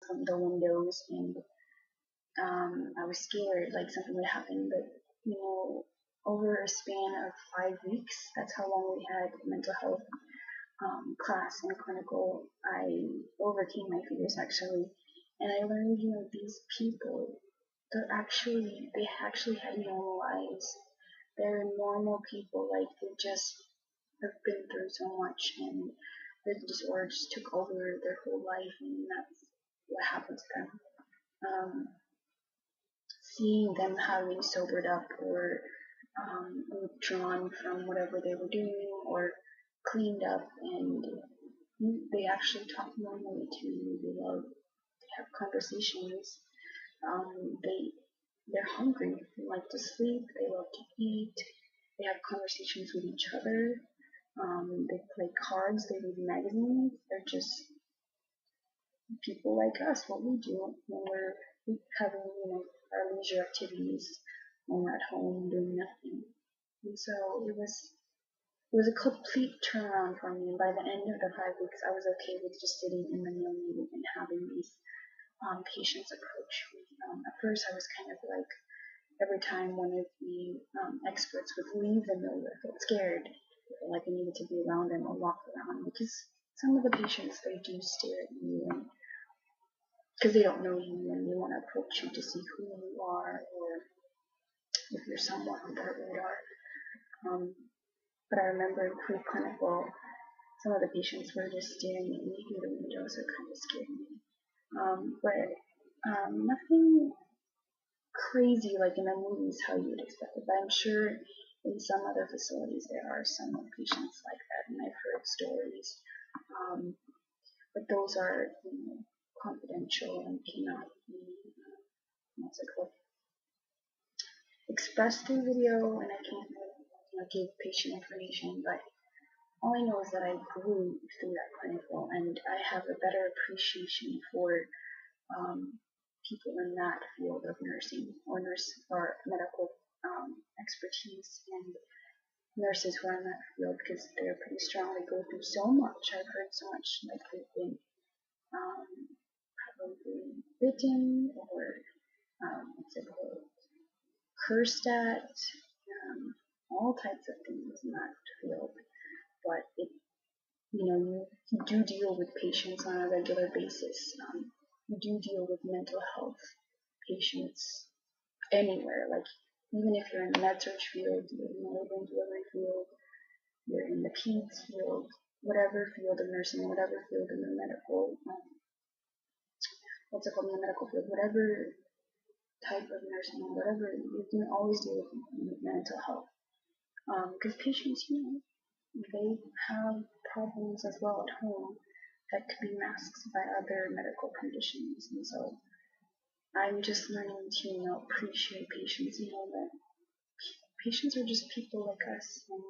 from the windows, and I was scared like something would happen. But over a span of 5 weeks, that's how long we had mental health class and clinical, I overcame my fears actually, and I learned, these people, they actually had normal lives. They're normal people, like they just have been through so much, and the disorder just took over their whole life, and that's what happened to them. Um, Seeing them having sobered up or withdrawn from whatever they were doing or cleaned up, and they actually talk normally to you. They love to have conversations. They're hungry. They like to sleep. They love to eat. They have conversations with each other. They play cards. They read magazines. They're just people like us. What we do when we're having our leisure activities, when we're at home doing nothing. And so it was a complete turnaround for me. And by the end of the 5 weeks, I was okay with just sitting in the meeting and having these patients approach me. At first, I was kind of like, every time one of the experts would leave the mill, I felt scared. I felt like I needed to be around them or walk around, because some of the patients, they do stare at you, and because they don't know you, and they want to approach you to see who you are or if you're someone on their radar. But I remember in preclinical, some of the patients were just staring at me through the windows, so it kind of scared me. But nothing crazy like in the movies how you would expect it. But I'm sure in some other facilities there are some patients like that, and I've heard stories. But those are confidential and cannot be expressed through video, and I can't give patient information. But all I know is that I grew through that clinical, and I have a better appreciation for people in that field of nursing or medical expertise, and nurses who are in that field, because they're pretty strong. They go through so much. I've heard so much, like they've been probably bitten or cursed at, all types of things in that field. But you do deal with patients on a regular basis. You do deal with mental health patients anywhere. Like even if you're in the med-surg field, you're in the labor and delivery field, you're in the peds field, whatever field of nursing, whatever field in the medical, in the medical field, whatever type of nursing, whatever, you can always deal with mental health. Because patients, they have problems as well at home that could be masked by other medical conditions. And so I'm just learning to appreciate patients, that patients are just people like us, and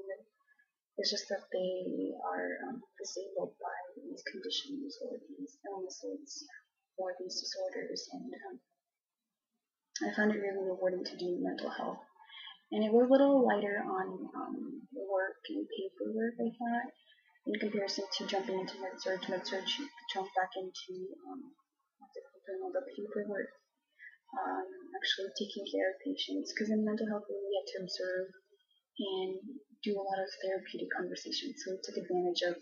it's just that they are disabled by these conditions or these illnesses or these disorders. And I found it really rewarding to do mental health. And it was a little lighter on work and paperwork, I thought, in comparison to jumping into med-surg. Med-surg, you jump back into doing all the paperwork, actually taking care of patients. Because in mental health, we get to observe and do a lot of therapeutic conversations. So we took advantage of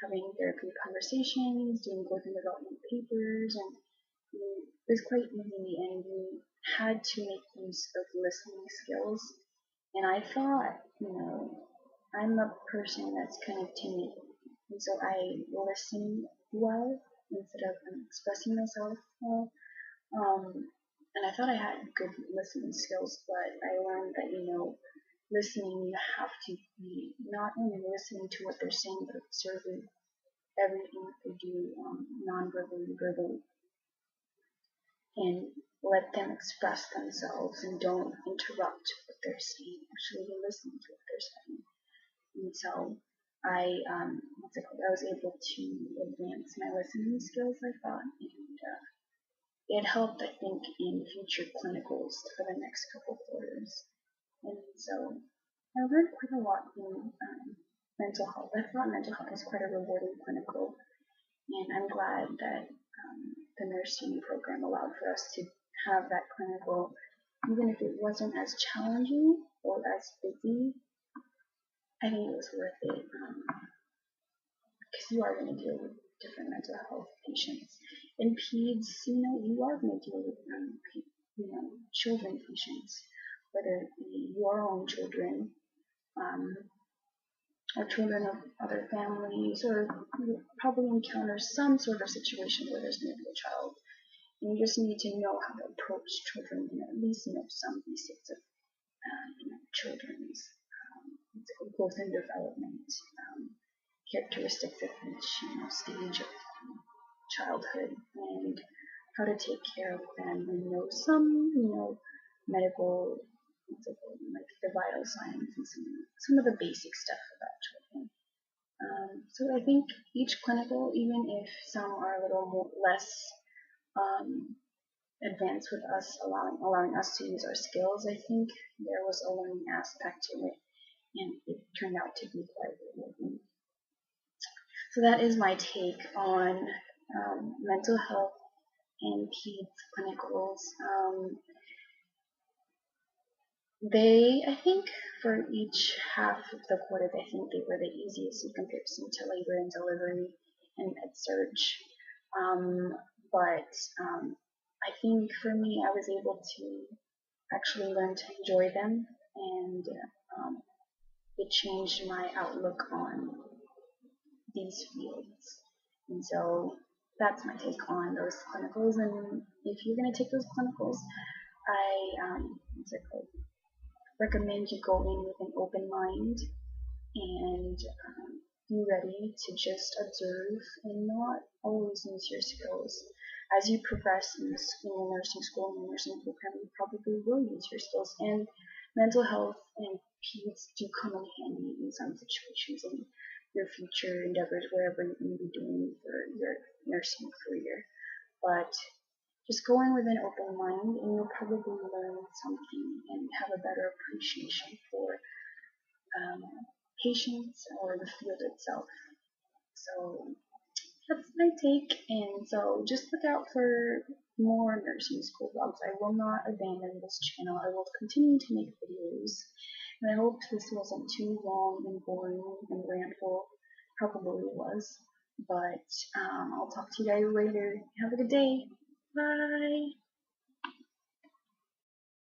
having therapeutic conversations, doing growth and development papers, and it was quite easy, and we had to make use of listening skills. And I thought, I'm a person that's kind of timid, and so I listen well instead of expressing myself well. And I thought I had good listening skills, but I learned that, listening, you have to be not only listening to what they're saying, but observing everything that they do non-verbally, verbally, and let them express themselves and don't interrupt what they're saying. Actually, you're listening to what they're saying. And so I was able to advance my listening skills, I thought, and it helped, I think, in future clinicals for the next couple quarters. And so I learned quite a lot in mental health. I thought mental health was quite a rewarding clinical, and I'm glad that nursing program allowed for us to have that clinical, even if it wasn't as challenging or as busy. I think it was worth it, because you are going to deal with different mental health patients. In peds, you are going to deal with children patients, whether it be your own children, or children of other families, or you probably encounter some sort of situation where there's going to be a child. And you just need to know how to approach children and at least know some basics of children's growth and development, characteristics of each stage of childhood, and how to take care of them, and know some medical, like the vital signs and some of the basic stuff about children. So I think each clinical, even if some are a little more, less advanced with us, allowing us to use our skills, I think there was a learning aspect to it, and it turned out to be quite rewarding. So that is my take on mental health and peds clinicals. I think for each half of the quarter, I think they were the easiest in comparison to labor and delivery and med-surg. But I think for me, I was able to actually learn to enjoy them, and it changed my outlook on these fields. And so that's my take on those clinicals. And if you're going to take those clinicals, I recommend you go in with an open mind and be ready to just observe and not always use your skills. As you progress in the nursing school and the nursing program, you probably will use your skills. And mental health and peds do come in handy in some situations in your future endeavors, wherever you may be doing for your nursing career. But just go in with an open mind, and you'll probably learn something and have a better appreciation for patients or the field itself. So that's my take, and so just look out for more nursing school vlogs. I will not abandon this channel. I will continue to make videos, and I hope this wasn't too long and boring and rantful. Probably was, but I'll talk to you guys later. Have a good day. Bye.